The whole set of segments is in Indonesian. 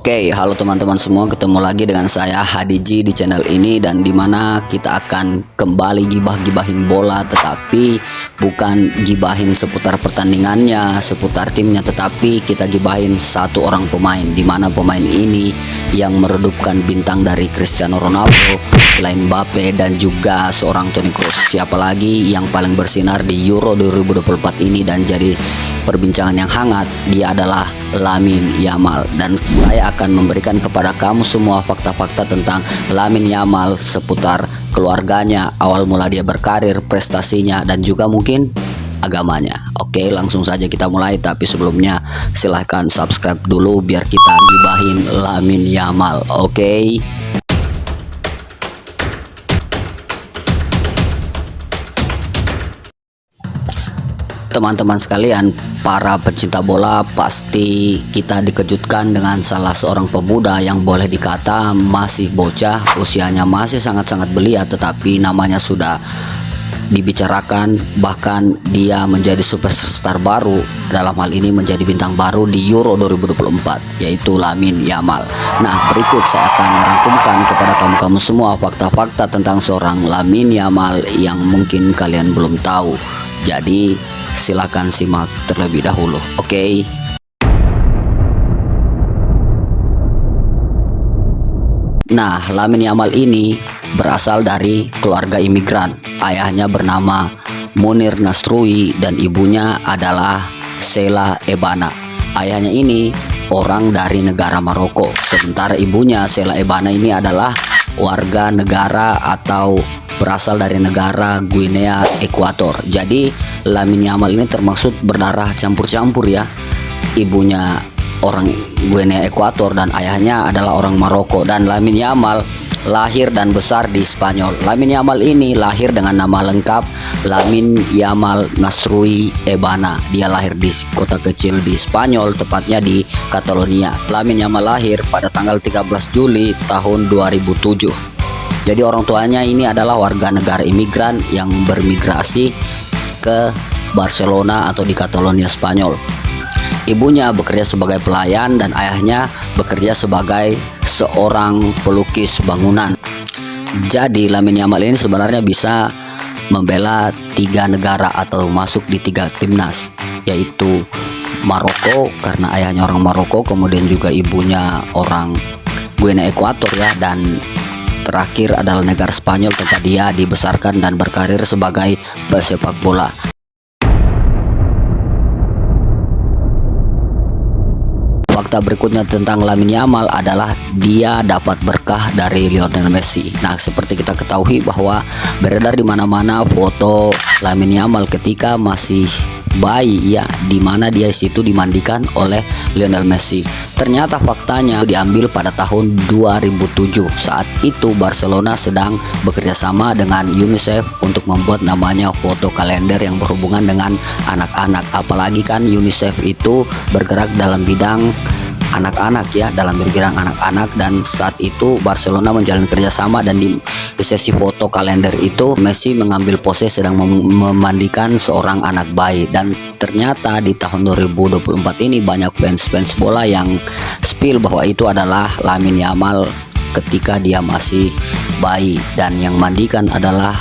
Oke, halo teman-teman semua, ketemu lagi dengan saya Hadiji di channel ini, dan dimana kita akan kembali gibah-gibahin bola, tetapi bukan gibahin seputar pertandingannya, seputar timnya, tetapi kita gibahin satu orang pemain, dimana pemain ini yang meredupkan bintang dari Cristiano Ronaldo, Kylian Mbappe, dan juga seorang Toni Kroos. Siapa lagi yang paling bersinar di Euro 2024 ini dan jadi perbincangan yang hangat? Dia adalah Lamine Yamal, dan saya akan memberikan kepada kamu semua fakta-fakta tentang Lamine Yamal seputar keluarganya, awal mula dia berkarir, prestasinya, dan juga mungkin agamanya. Oke, langsung saja kita mulai, tapi sebelumnya silahkan subscribe dulu biar kita gibahin Lamine Yamal. Oke. Teman-teman sekalian, para pecinta bola, pasti kita dikejutkan dengan salah seorang pemuda yang boleh dikata masih bocah, usianya masih sangat-sangat belia, tetapi namanya sudah dibicarakan, bahkan dia menjadi superstar baru, dalam hal ini menjadi bintang baru di Euro 2024, yaitu Lamine Yamal. Nah, berikut saya akan merangkumkan kepada kamu semua fakta-fakta tentang seorang Lamine Yamal yang mungkin kalian belum tahu. Jadi silakan simak terlebih dahulu. Oke. Nah, Lamine Yamal ini berasal dari keluarga imigran. Ayahnya bernama Munir Nasrui dan ibunya adalah Sela Ebana. Ayahnya ini orang dari negara Maroko, sementara ibunya Sela Ebana ini adalah warga negara atau berasal dari negara Guinea Ekuator. Jadi Lamine Yamal ini termasuk berdarah campur-campur ya. Ibunya orang Guinea Ekuator dan ayahnya adalah orang Maroko. Dan Lamine Yamal lahir dan besar di Spanyol. Lamine Yamal ini lahir dengan nama lengkap Lamine Yamal Nasrui Ebana. Dia lahir di kota kecil di Spanyol, tepatnya di Catalonia. Lamine Yamal lahir pada tanggal 13 Juli tahun 2007. Jadi orang tuanya ini adalah warga negara imigran yang bermigrasi ke Barcelona atau di Catalonia, Spanyol. Ibunya bekerja sebagai pelayan dan ayahnya bekerja sebagai seorang pelukis bangunan. Jadi Lamine Yamal ini sebenarnya bisa membela 3 negara atau masuk di 3 timnas, yaitu Maroko karena ayahnya orang Maroko, kemudian juga ibunya orang Guinea Ekuator ya, dan terakhir adalah negara Spanyol tempat dia dibesarkan dan berkarir sebagai pesepak bola. Fakta berikutnya tentang Lamine Yamal adalah dia dapat berkah dari Lionel Messi. Nah, seperti kita ketahui bahwa beredar di mana-mana foto Lamine Yamal ketika masih bayi ya, di mana dia situ dimandikan oleh Lionel Messi. Ternyata faktanya diambil pada tahun 2007. Saat itu Barcelona sedang bekerja sama dengan UNICEF untuk membuat namanya foto kalender yang berhubungan dengan anak-anak. Apalagi kan UNICEF itu bergerak dalam bidang anak-anak ya, dalam bidang anak-anak, dan saat itu Barcelona menjalin kerjasama, dan di sesi foto kalender itu Messi mengambil pose sedang memandikan seorang anak bayi. Dan ternyata di tahun 2024 ini banyak fans bola yang spill bahwa itu adalah Lamine Yamal ketika dia masih bayi, dan yang mandikan adalah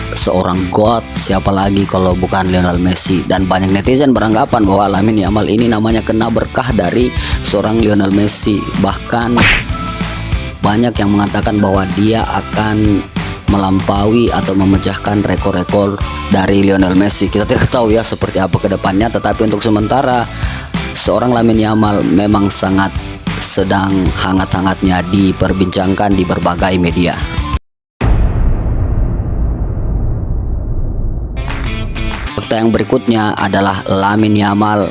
seorang god, siapa lagi kalau bukan Lionel Messi. Dan banyak netizen beranggapan bahwa Lamine Yamal ini namanya kena berkah dari seorang Lionel Messi. Bahkan banyak yang mengatakan bahwa dia akan melampaui atau memecahkan rekor-rekor dari Lionel Messi. Kita tidak tahu ya seperti apa kedepannya, tetapi untuk sementara seorang Lamine Yamal memang sangat sedang hangat-hangatnya diperbincangkan di berbagai media. Fakta yang berikutnya adalah Lamine Yamal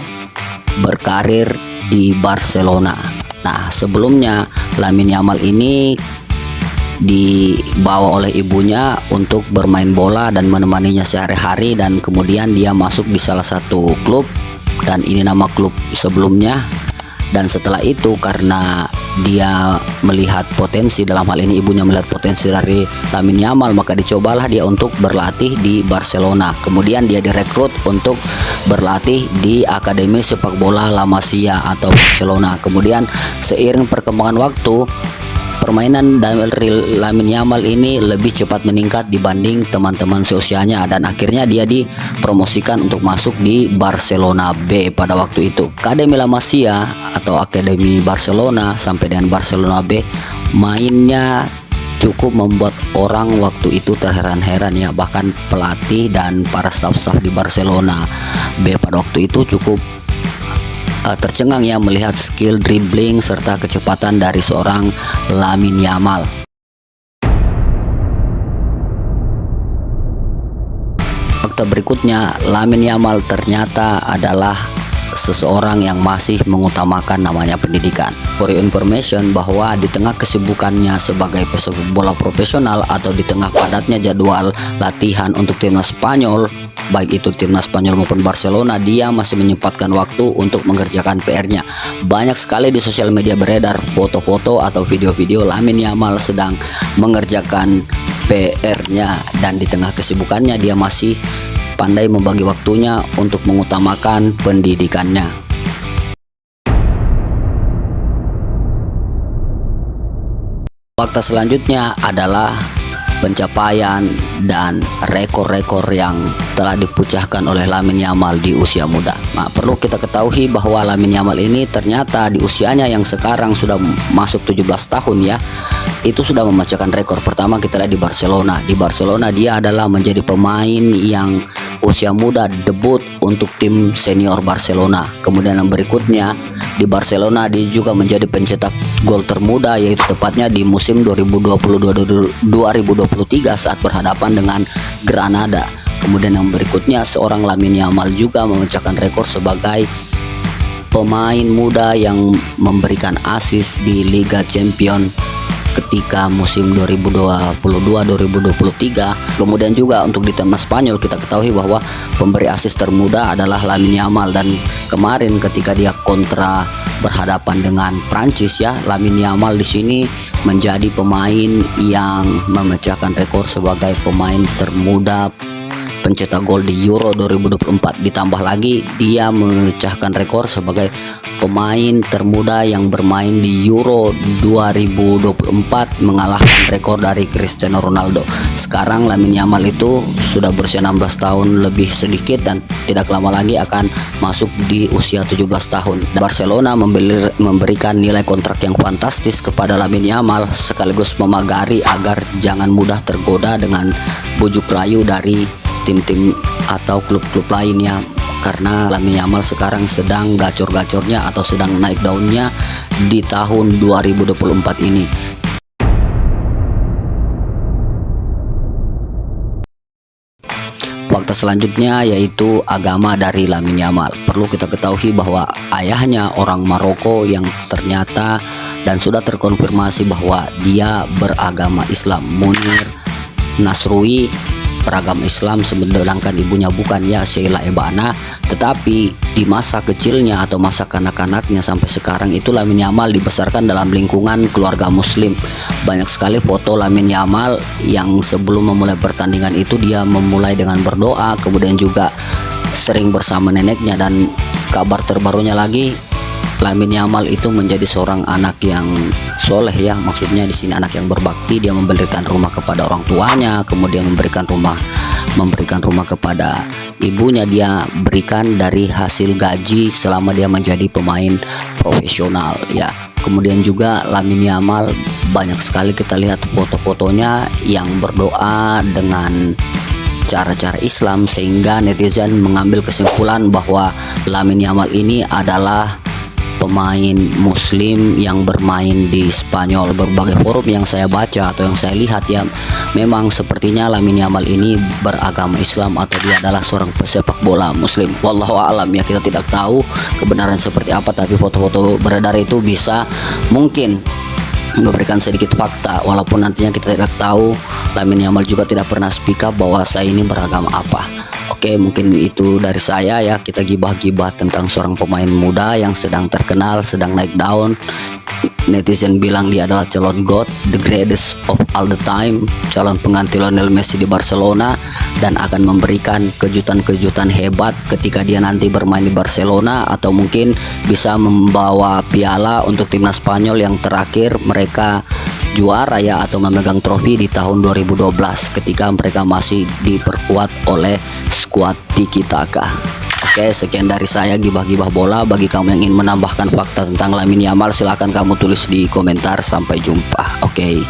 berkarir di Barcelona. Nah, sebelumnya Lamine Yamal ini dibawa oleh ibunya untuk bermain bola dan menemaninya sehari-hari, dan kemudian dia masuk di salah satu klub, dan ini nama klub sebelumnya. Dan setelah itu karena dia melihat potensi, dalam hal ini ibunya melihat potensi dari Lamine Yamal, maka dicobalah dia untuk berlatih di Barcelona. Kemudian dia direkrut untuk berlatih di Akademi Sepak Bola La Masia atau Barcelona. Kemudian seiring perkembangan waktu, permainan dari Lamine Yamal ini lebih cepat meningkat dibanding teman-teman seusianya, dan akhirnya dia dipromosikan untuk masuk di Barcelona B pada waktu itu. Akademi La Masia atau Akademi Barcelona sampai dengan Barcelona B, mainnya cukup membuat orang waktu itu terheran-heran ya. Bahkan pelatih dan para staf-staf di Barcelona B pada waktu itu cukup tercengang ya melihat skill dribbling serta kecepatan dari seorang Lamine Yamal. Fakta berikutnya, Lamine Yamal ternyata adalah seseorang yang masih mengutamakan namanya pendidikan. For your information, bahwa di tengah kesibukannya sebagai pesepak bola profesional atau di tengah padatnya jadwal latihan untuk timnas Spanyol, baik itu timnas Spanyol maupun Barcelona, dia masih menyempatkan waktu untuk mengerjakan PR-nya. Banyak sekali di sosial media beredar foto-foto atau video-video Lamine Yamal sedang mengerjakan PR-nya, dan di tengah kesibukannya dia masih pandai membagi waktunya untuk mengutamakan pendidikannya. Fakta selanjutnya adalah pencapaian dan rekor-rekor yang telah dipecahkan oleh Lamine Yamal di usia muda. Nah, perlu kita ketahui bahwa Lamine Yamal ini ternyata di usianya yang sekarang sudah masuk 17 tahun ya, itu sudah memecahkan rekor. Pertama kita lihat di Barcelona. Di Barcelona dia adalah menjadi pemain yang usia muda debut untuk tim senior Barcelona. Kemudian yang berikutnya di Barcelona dia juga menjadi pencetak gol termuda, yaitu tepatnya di musim 2022-2023 saat berhadapan dengan Granada. Kemudian yang berikutnya seorang Lamine Yamal juga memecahkan rekor sebagai pemain muda yang memberikan assist di Liga Champions ketika musim 2022-2023. Kemudian juga untuk di timnas Spanyol kita ketahui bahwa pemberi assist termuda adalah Lamine Yamal, dan kemarin ketika dia kontra berhadapan dengan Prancis ya, Lamine Yamal di sini menjadi pemain yang memecahkan rekor sebagai pemain termuda pencetak gol di Euro 2024. Ditambah lagi dia memecahkan rekor sebagai pemain termuda yang bermain di Euro 2024, mengalahkan rekor dari Cristiano Ronaldo. Sekarang Lamine Yamal itu sudah berusia 16 tahun lebih sedikit dan tidak lama lagi akan masuk di usia 17 tahun. Barcelona memberikan nilai kontrak yang fantastis kepada Lamine Yamal, sekaligus memagari agar jangan mudah tergoda dengan bujuk rayu dari tim-tim atau klub-klub lainnya, karena Lamine Yamal sekarang sedang gacor-gacornya atau sedang naik daunnya di tahun 2024 ini. Fakta selanjutnya yaitu agama dari Lamine Yamal. Perlu kita ketahui bahwa ayahnya orang Maroko yang ternyata dan sudah terkonfirmasi bahwa dia beragama Islam, Munir Nasrui, beragama Islam, sedangkan ibunya bukan ya, Sheila Ebana. Tetapi di masa kecilnya atau masa kanak-kanaknya sampai sekarang itu Lamine Yamal dibesarkan dalam lingkungan keluarga muslim. Banyak sekali foto Lamine Yamal yang sebelum memulai pertandingan itu dia memulai dengan berdoa, kemudian juga sering bersama neneknya, dan kabar terbarunya lagi Lamine Yamal itu menjadi seorang anak yang soleh ya, maksudnya di sini anak yang berbakti. Dia memberikan rumah kepada orang tuanya, kemudian memberikan rumah kepada ibunya. Dia berikan dari hasil gaji selama dia menjadi pemain profesional ya. Kemudian juga Lamine Yamal banyak sekali kita lihat foto-fotonya yang berdoa dengan cara-cara Islam, sehingga netizen mengambil kesimpulan bahwa Lamine Yamal ini adalah pemain muslim yang bermain di Spanyol. Berbagai forum yang saya baca atau yang saya lihat ya, memang sepertinya Lamine Yamal ini beragama Islam atau dia adalah seorang pesepak bola muslim. Wallahu a'lam ya, kita tidak tahu kebenaran seperti apa, tapi foto-foto beredar itu bisa mungkin memberikan sedikit fakta, walaupun nantinya kita tidak tahu. Lamine Yamal juga tidak pernah speak up bahwa saya ini beragama apa. Oke, mungkin itu dari saya ya. Kita gibah-gibah tentang seorang pemain muda yang sedang terkenal, sedang naik daun. Netizen bilang dia adalah calon GOAT, the greatest of all the time, calon pengganti Lionel Messi di Barcelona, dan akan memberikan kejutan-kejutan hebat ketika dia nanti bermain di Barcelona, atau mungkin bisa membawa piala untuk timnas Spanyol yang terakhir mereka juara ya, atau memegang trofi di tahun 2012 ketika mereka masih diperkuat oleh skuad Tiki Taka. Oke, sekian dari saya gibah-gibah bola. Bagi kamu yang ingin menambahkan fakta tentang Lamine Yamal, silahkan kamu tulis di komentar. Sampai jumpa. Oke.